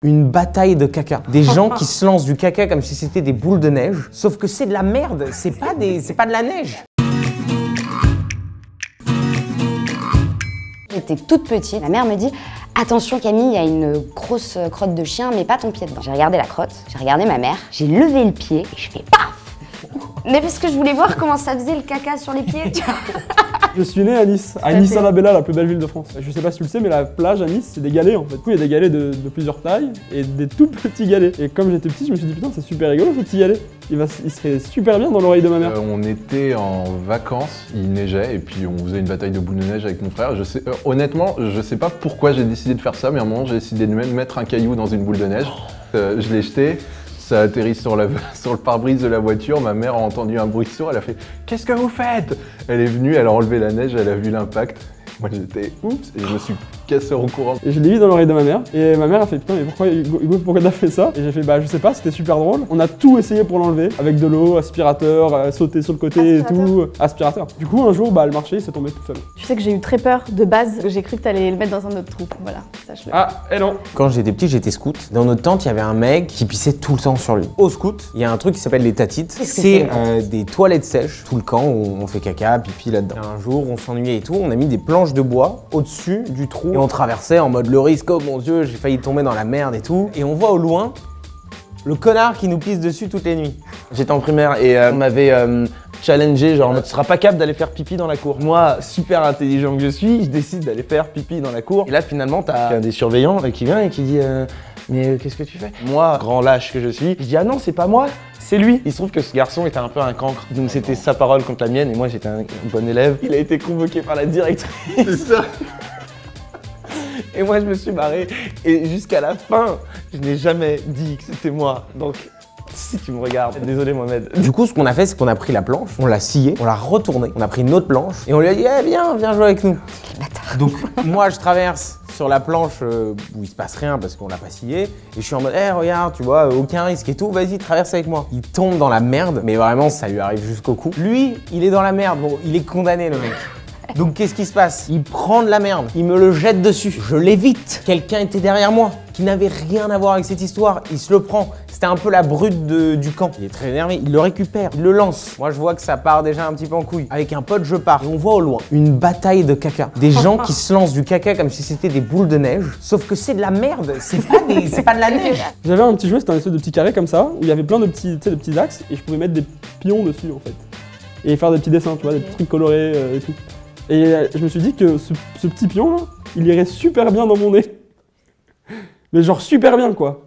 Une bataille de caca. Des gens qui se lancent du caca comme si c'était des boules de neige. Sauf que c'est de la merde, c'est pas de la neige. J'étais toute petite, ma mère me dit « Attention Camille, il y a une grosse crotte de chien, mets pas ton pied dedans ». J'ai regardé la crotte, j'ai regardé ma mère, j'ai levé le pied et je fais paf. Mais parce que je voulais voir comment ça faisait le caca sur les pieds. Je suis né à Nice la Bella, la plus belle ville de France. Je sais pas si tu le sais, mais la plage à Nice, c'est des galets en fait. Du coup, il y a des galets de plusieurs tailles et des tout petits galets. Et comme j'étais petit, je me suis dit putain, c'est super rigolo ce petit galet. Il serait super bien dans l'oreille de ma mère. On était en vacances, il neigeait et puis on faisait une bataille de boules de neige avec mon frère. Honnêtement, je sais pas pourquoi j'ai décidé de faire ça, mais à un moment, j'ai décidé de mettre un caillou dans une boule de neige. Je l'ai jeté. Ça a atterri sur le pare-brise de la voiture, ma mère a entendu un bruit sourd, elle a fait « Qu'est-ce que vous faites ?» Elle est venue, elle a enlevé la neige, elle a vu l'impact. Moi j'étais oups et je me suis cassé en courant. Et je l'ai mis dans l'oreille de ma mère et ma mère a fait putain mais pourquoi Hugo, pourquoi t'as fait ça? Et j'ai fait bah je sais pas, c'était super drôle. On a tout essayé pour l'enlever avec de l'eau, aspirateur, sauter sur le côté et tout, aspirateur. Du coup un jour bah le marché s'est tombé tout seul. Tu sais que j'ai eu très peur de base, j'ai cru que t'allais le mettre dans un autre trou, voilà, sache-le. Ah et non. Quand j'étais petit, j'étais scout. Dans notre tente, il y avait un mec qui pissait tout le temps sur lui. Au scout, il y a un truc qui s'appelle les tatites. C'est des toilettes sèches, tout le camp où on fait caca, pipi là-dedans. Un jour, on s'ennuyait et tout, on a mis des planches de bois au-dessus du trou et on traversait en mode le risque, oh mon dieu, j'ai failli tomber dans la merde et tout. Et on voit au loin le connard qui nous pisse dessus toutes les nuits. J'étais en primaire et on m'avait challengé, genre tu seras pas capable d'aller faire pipi dans la cour. Moi, super intelligent que je suis, je décide d'aller faire pipi dans la cour. Et là finalement t'as un des surveillants qui vient et qui dit mais qu'est-ce que tu fais? Moi, grand lâche que je suis, je dis ah non c'est pas moi, c'est lui. Il se trouve que ce garçon était un peu un cancre, donc c'était sa parole contre la mienne et moi j'étais un bon élève. Il a été convoqué par la directrice. C'est ça. Et moi je me suis barré et jusqu'à la fin, je n'ai jamais dit que c'était moi. Donc si tu me regardes, désolé Mohamed. Du coup, ce qu'on a fait, c'est qu'on a pris la planche, on l'a sciée, on l'a retournée, on a pris une autre planche et on lui a dit eh, viens jouer avec nous. Donc moi je traverse sur la planche où il se passe rien parce qu'on l'a pas sciée et je suis en mode eh regarde, tu vois, aucun risque et tout, vas-y traverse avec moi. Il tombe dans la merde, mais vraiment ça lui arrive jusqu'au cou. Lui, il est dans la merde, bon, il est condamné le mec. Donc qu'est-ce qui se passe? Il prend de la merde, il me le jette dessus, je l'évite. Quelqu'un était derrière moi, qui n'avait rien à voir avec cette histoire, il se le prend. C'était un peu la brute du camp. Il est très énervé, il le récupère, il le lance. Moi je vois que ça part déjà un petit peu en couille. Avec un pote je pars et on voit au loin une bataille de caca. Des gens qui se lancent du caca comme si c'était des boules de neige. Sauf que c'est de la merde, c'est pas de la neige. J'avais un petit jouet, c'était un espèce de petit carré comme ça, où il y avait plein de petits axes et je pouvais mettre des pions dessus en fait. Et faire des petits dessins, tu vois, des petits trucs colorés et tout. Et je me suis dit que ce petit pion là, il irait super bien dans mon nez. Mais genre super bien quoi.